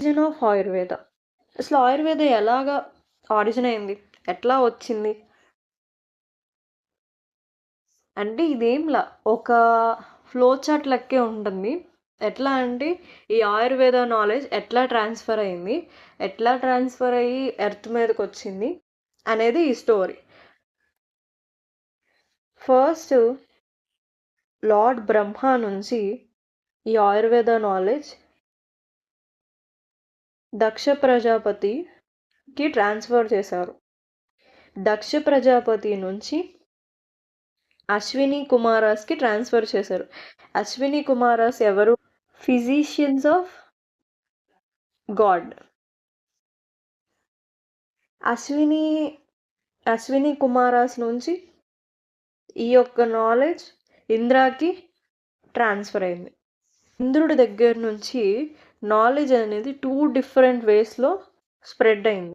Origin of Ayurveda. అసలు ఆయుర్వేద ఎలాగా origin అయింది? ఎట్లా వచ్చింది? అంటే ఇదేంలా ఒక ఫ్లో చార్ట్ లెక్కే ఉంటుంది. ఎట్లా అంటే ఈ ఆయుర్వేద నాలెడ్జ్ ఎట్లా ట్రాన్స్ఫర్ అయింది, ఎట్లా ట్రాన్స్ఫర్ అయ్యి ఎర్త్ మీదకి వచ్చింది అనేది ఈ స్టోరీ. ఫస్ట్ లార్డ్ బ్రహ్మ నుంచి ఈ ఆయుర్వేద నాలెడ్జ్ దక్ష ప్రజాపతికి ట్రాన్స్ఫర్ చేశారు. దక్ష ప్రజాపతి నుంచి అశ్విని కుమారాస్కి ట్రాన్స్ఫర్ చేశారు. అశ్విని కుమారాస్ ఎవరు? Physicians of God. Ashwini Kumaras నుంచి ఈ యొక్క నాలెడ్జ్ ఇంద్రాకి ట్రాన్స్ఫర్ అయింది. ఇంద్రుడి దగ్గర నుంచి నాలెడ్జ్ అనేది 2 డిఫరెంట్ వేస్లో స్ప్రెడ్ అయింది.